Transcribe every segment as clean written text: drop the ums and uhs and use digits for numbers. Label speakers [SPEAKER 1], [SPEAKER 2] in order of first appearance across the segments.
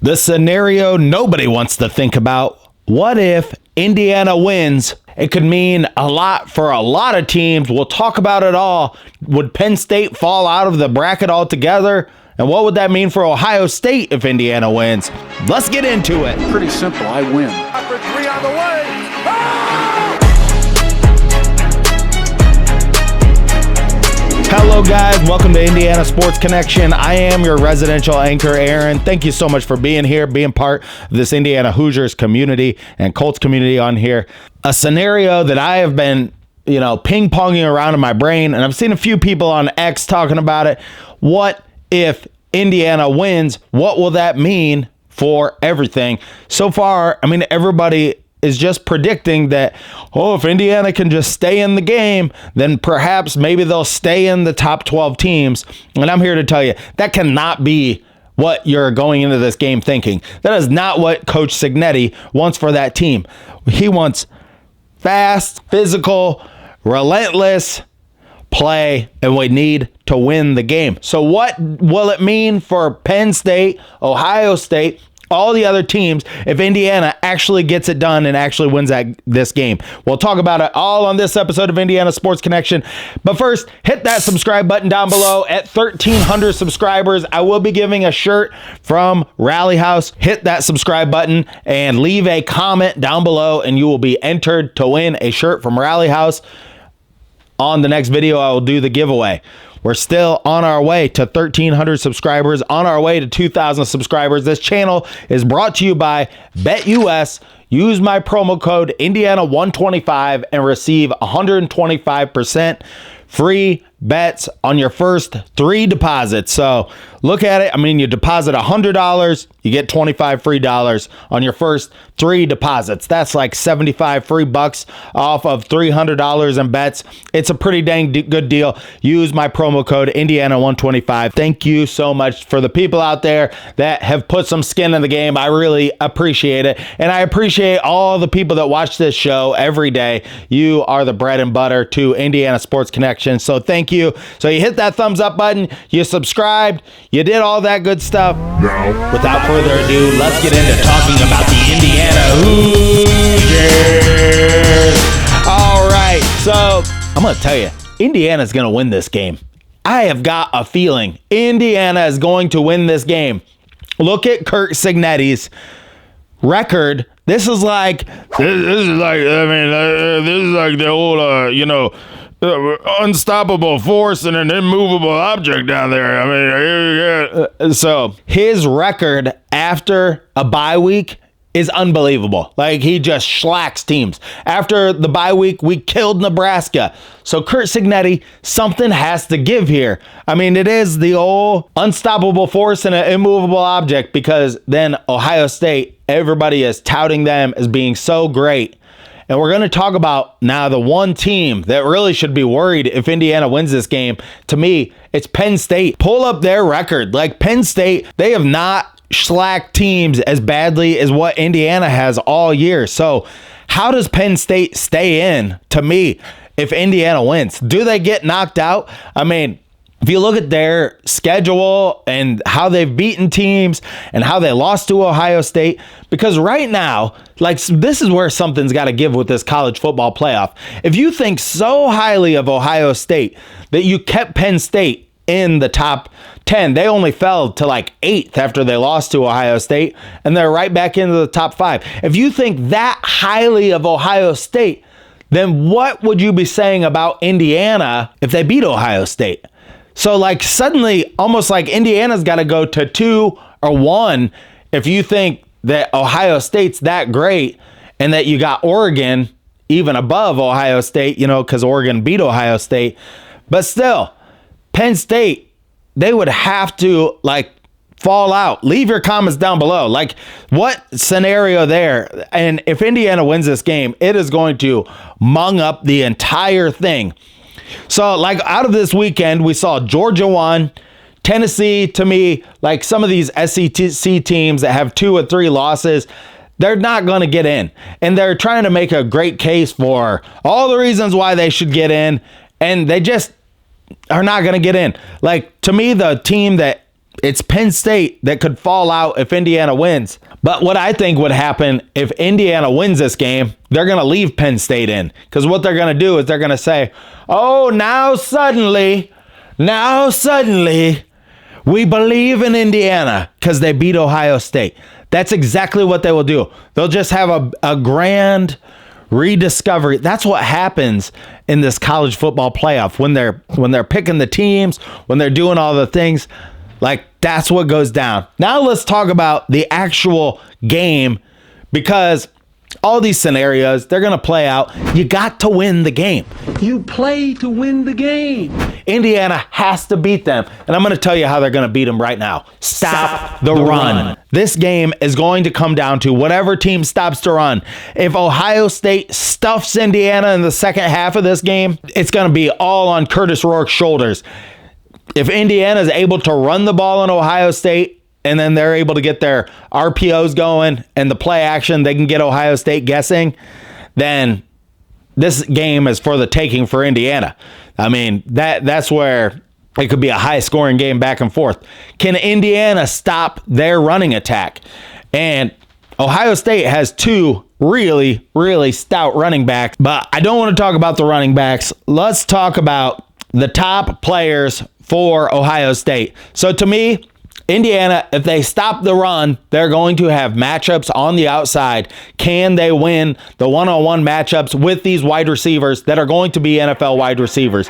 [SPEAKER 1] The scenario nobody wants to think about. What if Indiana wins? It could mean a lot for a lot of teams. We'll talk about it all. Would Penn State fall out of the bracket altogether? And what would that mean for Ohio State if Indiana wins? Let's get into it.
[SPEAKER 2] Pretty simple. I win.
[SPEAKER 3] For three on the way.
[SPEAKER 1] Hello guys, welcome to Indiana Sports Connection. I am your residential anchor, Aaron. Thank you so much for being here, being part of this Indiana Hoosiers community and Colts community on here. A scenario that I have been, ping-ponging around in my brain, and I've seen a few people on X talking about it. What if Indiana wins? What will that mean for everything? So far, everybody is just predicting that, if Indiana can just stay in the game, then perhaps maybe they'll stay in the top 12 teams. And I'm here to tell you, that cannot be what you're going into this game thinking. That is not what Coach Cignetti wants for that team. He wants fast, physical, relentless play, and we need to win the game. So what will it mean for Penn State, Ohio State, all the other teams if Indiana actually gets it done and actually wins this game? We'll talk about it all on this episode of Indiana Sports Connection. But first, hit that subscribe button down below. At 1,300 subscribers, I will be giving a shirt from Rally House. Hit that subscribe button and leave a comment down below, and you will be entered to win a shirt from Rally House. On the next video, I will do the giveaway. We're still on our way to 1,300 subscribers, on our way to 2,000 subscribers. This channel is brought to you by BetUS. Use my promo code Indiana125 and receive 125% free bets on your first 3 deposits. So look at it. You deposit $100, you get $25 free on your first 3 deposits. That's like $75 free bucks off of $300 in bets. It's a pretty dang good deal. Use my promo code Indiana125. Thank you so much for the people out there that have put some skin in the game. I really appreciate it. And I appreciate all the people that watch this show every day. You are the bread and butter to Indiana Sports Connection. So thank you. So you hit that thumbs up button, you subscribed, you did all that good stuff. Now, without further ado, let's get into talking about the Indiana Hoosiers. All right, so I'm going to tell you, Indiana's going to win this game. I have got a feeling Indiana is going to win this game. Look at Kirk Cignetti's record. This is like the old, unstoppable force and an immovable object down there. So his record after a bye week is unbelievable. Like, he just slacks teams. After the bye week, we killed Nebraska. So Kurt Cignetti, something has to give here. It is the old unstoppable force and an immovable object, because then Ohio State, everybody is touting them as being so great. And we're going to talk about now the one team that really should be worried if Indiana wins this game. To me, it's Penn State. Pull up their record. Like, Penn State, they have not slacked teams as badly as what Indiana has all year. So how does Penn State stay in, to me, if Indiana wins? Do they get knocked out? If you look at their schedule and how they've beaten teams and how they lost to Ohio State, because right now, this is where something's got to give with this college football playoff. If you think so highly of Ohio State that you kept Penn State in the top 10, they only fell to 8th after they lost to Ohio State, and they're right back into the top 5. If you think that highly of Ohio State, then what would you be saying about Indiana if they beat Ohio State? So suddenly, almost like Indiana's got to go to 2 or 1 if you think that Ohio State's that great, and that you got Oregon even above Ohio State, because Oregon beat Ohio State. But still, Penn State, they would have to fall out. Leave your comments down below. What scenario there? And if Indiana wins this game, it is going to mung up the entire thing. So, out of this weekend, we saw Georgia won. Tennessee, to me, some of these SEC teams that have 2 or 3 losses, they're not going to get in. And they're trying to make a great case for all the reasons why they should get in, and they just are not going to get in. To me, the team that It's Penn State that could fall out if Indiana wins. But what I think would happen if Indiana wins this game, they're going to leave Penn State in. Because what they're going to do is they're going to say, oh, now suddenly, we believe in Indiana because they beat Ohio State. That's exactly what they will do. They'll just have a grand rediscovery. That's what happens in this college football playoff when they're picking the teams, when they're doing all the things. Like, that's what goes down. Now let's talk about the actual game, because all these scenarios, they're going to play out. You got to win the game. You play to win the game. Indiana has to beat them. And I'm going to tell you how they're going to beat them right now. Stop the run. This game is going to come down to whatever team stops to run. If Ohio State stuffs Indiana in the second half of this game, it's going to be all on Curtis Rourke's shoulders. If Indiana is able to run the ball in Ohio State, and then they're able to get their RPOs going and the play action, they can get Ohio State guessing, then this game is for the taking for Indiana. I mean, that's where it could be a high-scoring game back and forth. Can Indiana stop their running attack? And Ohio State has two really, really stout running backs, but I don't want to talk about the running backs. Let's talk about the top players for Ohio State. So to me, Indiana, if they stop the run, they're going to have matchups on the outside. Can they win the one-on-one matchups with these wide receivers that are going to be NFL wide receivers?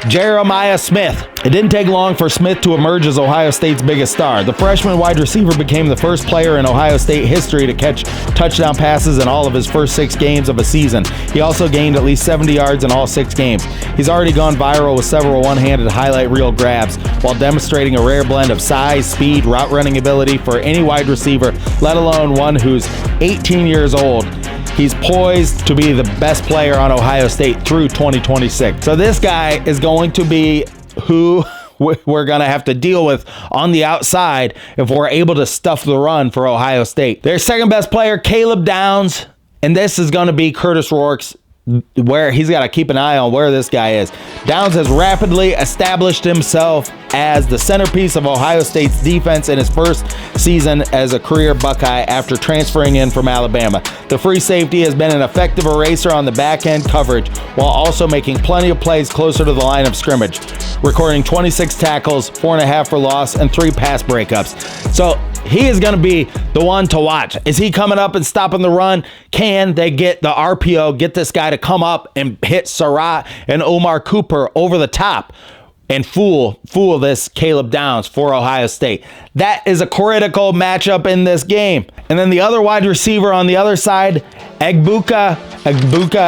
[SPEAKER 1] Jeremiah Smith. It didn't take long for Smith to emerge as Ohio State's biggest star. The freshman wide receiver became the first player in Ohio State history to catch touchdown passes in all of his first 6 games of a season. He also gained at least 70 yards in all 6 games. He's already gone viral with several one-handed highlight reel grabs while demonstrating a rare blend of size, speed, route running ability for any wide receiver, let alone one who's 18 years old. He's poised to be the best player on Ohio State through 2026. So this guy is going to be who we're going to have to deal with on the outside if we're able to stuff the run for Ohio State. Their second best player, Caleb Downs, and this is going to be Curtis Rourke's, where he's got to keep an eye on where this guy is. Downs has rapidly established himself as the centerpiece of Ohio State's defense in his first season as a career Buckeye after transferring in from Alabama. The free safety has been an effective eraser on the back end coverage while also making plenty of plays closer to the line of scrimmage, recording 26 tackles, 4.5 for loss, and 3 pass breakups. So he is going to be the one to watch. Is he coming up and stopping the run? Can they get the RPO, get this guy to come up and hit Surratt and Omar Cooper over the top and fool this Caleb Downs for Ohio State? That is a critical matchup in this game. And then the other wide receiver on the other side, Egbuka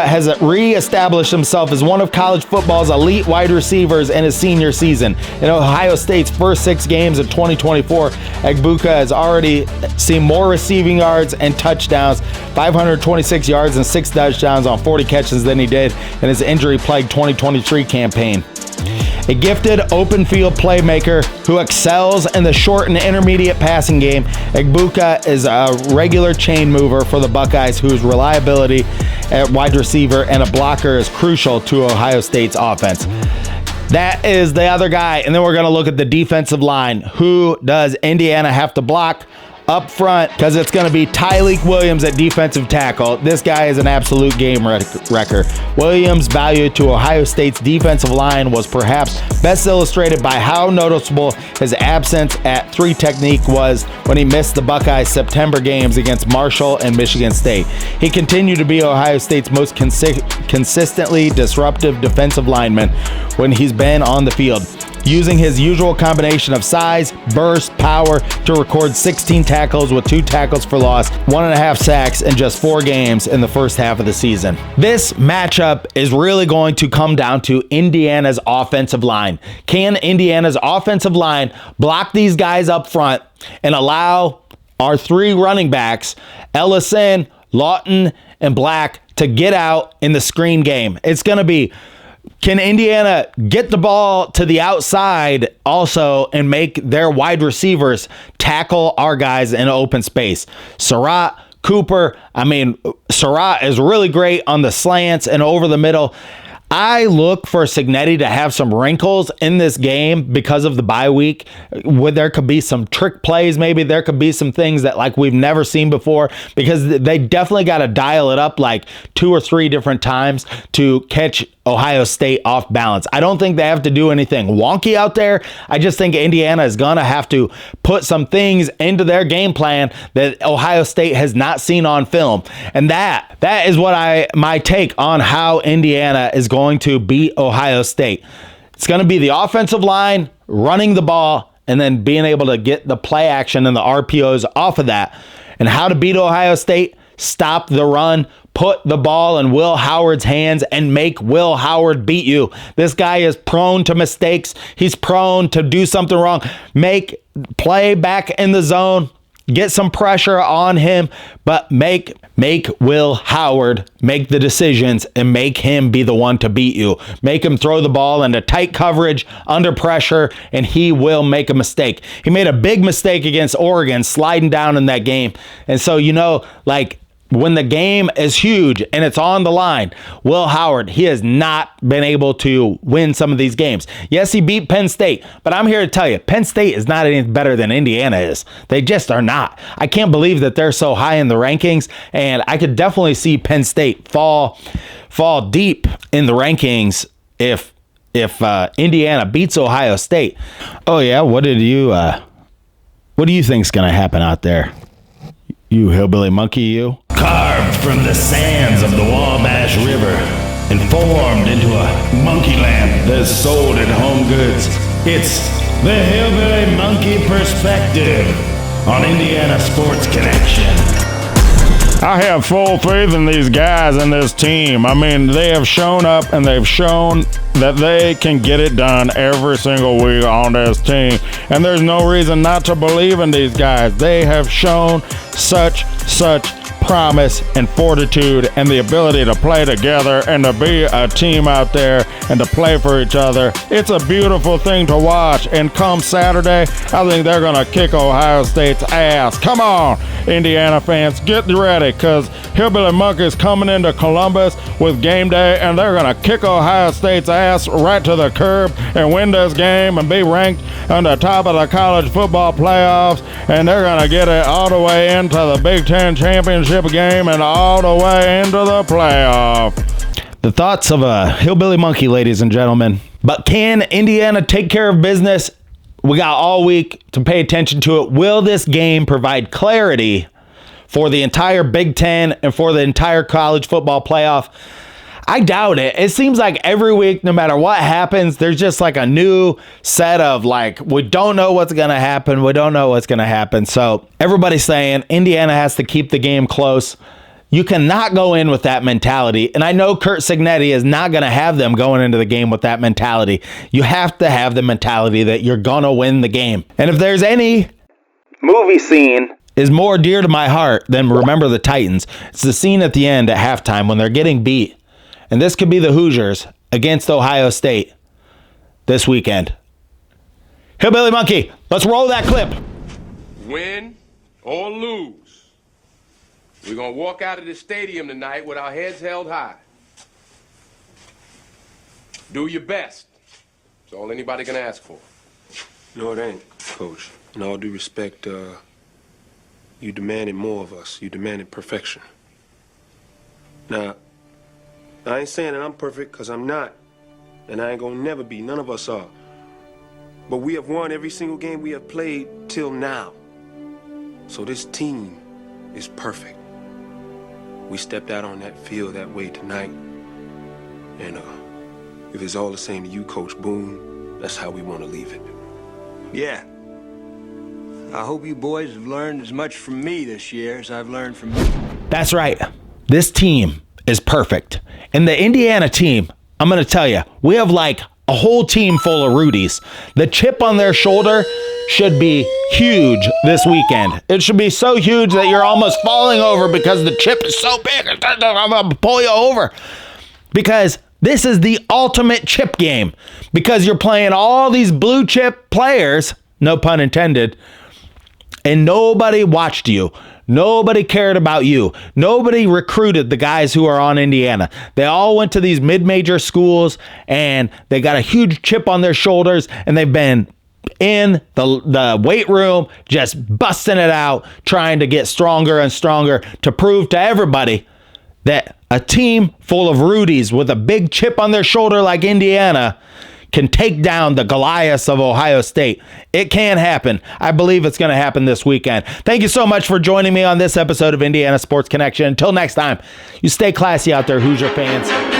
[SPEAKER 1] has re-established himself as one of college football's elite wide receivers in his senior season. In Ohio State's first 6 games of 2024, Egbuka has already seen more receiving yards and touchdowns, 526 yards and 6 touchdowns on 40 catches than he did in his injury-plagued 2023 campaign. A gifted open field playmaker who excels in the short and intermediate passing game, Egbuka is a regular chain mover for the Buckeyes whose reliability at wide receiver and a blocker is crucial to Ohio State's offense. That is the other guy. And then we're going to look at the defensive line. Who does Indiana have to block up front? Because it's going to be Tyleik Williams at defensive tackle. This guy is an absolute game wrecker. Williams' value to Ohio State's defensive line was perhaps best illustrated by how noticeable his absence at 3 technique was when he missed the Buckeyes' September games against Marshall and Michigan State. He continued to be Ohio State's most consistently disruptive defensive lineman when he's been on the field, using his usual combination of size, burst, power to record 16 tackles with 2 tackles for loss, 1.5 sacks in just 4 games in the first half of the season. This matchup is really going to come down to Indiana's offensive line. Can Indiana's offensive line block these guys up front and allow our 3 running backs, Ellison, Lawton, and Black, to get out in the screen game? It's going to be, can Indiana get the ball to the outside also and make their wide receivers tackle our guys in open space? Surratt, Cooper, Surratt is really great on the slants and over the middle. I look for Cignetti to have some wrinkles in this game because of the bye week, where there could be some trick plays. Maybe there could be some things that like we've never seen before, because they definitely got to dial it up like 2 or 3 different times to catch Ohio State off balance. I don't think they have to do anything wonky out there. I just think Indiana is going to have to put some things into their game plan that Ohio State has not seen on film. And that is what my take on how Indiana is going to beat Ohio State. It's going to be the offensive line running the ball and then being able to get the play action and the RPOs off of that. And how to beat Ohio State: stop the run, put the ball in Will Howard's hands, and make Will Howard beat you. This guy is prone to mistakes. He's prone to do something wrong. Play back in the zone. Get some pressure on him, but make Will Howard make the decisions and make him be the one to beat you. Make him throw the ball into tight coverage, under pressure, and he will make a mistake. He made a big mistake against Oregon, sliding down in that game. And so, when the game is huge and it's on the line, Will Howard, he has not been able to win some of these games. Yes, he beat Penn State, but I'm here to tell you, Penn State is not any better than Indiana is. They just are not. I can't believe that they're so high in the rankings, and I could definitely see Penn State fall deep in the rankings if Indiana beats Ohio State. Oh yeah, what do you think's going to happen out there? You hillbilly monkey, you?
[SPEAKER 2] Carved from the sands of the Wabash River and formed into a monkey lamp that's sold at Home Goods. It's the Hillbilly Monkey Perspective on Indiana Sports Connection.
[SPEAKER 3] I have full faith in these guys and this team. I mean, they have shown up and they've shown that they can get it done every single week on this team. And there's no reason not to believe in these guys. They have shown such promise and fortitude and the ability to play together and to be a team out there and to play for each other. It's a beautiful thing to watch. And come Saturday, I think they're going to kick Ohio State's ass. Come on, Indiana fans, get ready, because Hillbilly Monkey's coming into Columbus with game day, and they're going to kick Ohio State's ass right to the curb and win this game and be ranked on the top of the college football playoffs, and they're going to get it all the way into the Big Ten championship game and all the way into the playoff.
[SPEAKER 1] The thoughts of a hillbilly monkey, ladies and gentlemen. But can Indiana take care of business? We got all week to pay attention to it. Will this game provide clarity for the entire Big Ten and for the entire college football playoff? I doubt it. It seems like every week, no matter what happens, there's just like a new set of we don't know what's going to happen. We don't know what's going to happen. So everybody's saying Indiana has to keep the game close. You cannot go in with that mentality. And I know Curt Cignetti is not going to have them going into the game with that mentality. You have to have the mentality that you're going to win the game. And if there's any movie scene is more dear to my heart than Remember the Titans, it's the scene at the end at halftime when they're getting beat. And this could be the Hoosiers against Ohio State this weekend. Hillbilly Monkey, let's roll that clip.
[SPEAKER 4] Win or lose, we're going to walk out of this stadium tonight with our heads held high. Do your best. That's all anybody can ask for.
[SPEAKER 5] No, it ain't, Coach. In all due respect, you demanded more of us. You demanded perfection. Now, I ain't saying that I'm perfect, because I'm not. And I ain't gonna never be. None of us are. But we have won every single game we have played till now. So this team is perfect. We stepped out on that field that way tonight. And if it's all the same to you, Coach Boone, that's how we want to leave it.
[SPEAKER 6] Yeah. I hope you boys have learned as much from me this year as I've learned from you.
[SPEAKER 1] That's right. This team is perfect. And the Indiana team, I'm going to tell you, we have a whole team full of Rudies. The chip on their shoulder should be huge this weekend. It should be so huge that you're almost falling over because the chip is so big. I'm going to pull you over. Because this is the ultimate chip game. Because you're playing all these blue chip players, no pun intended, and nobody watched you. Nobody cared about you. Nobody recruited the guys who are on Indiana. They all went to these mid-major schools, and they got a huge chip on their shoulders, and they've been in the weight room just busting it out, trying to get stronger and stronger to prove to everybody that a team full of Rudies with a big chip on their shoulder like Indiana can take down the Goliaths of Ohio State. It can happen. I believe it's going to happen this weekend. Thank you so much for joining me on this episode of Indiana Sports Connection. Until next time, you stay classy out there, Hoosier fans.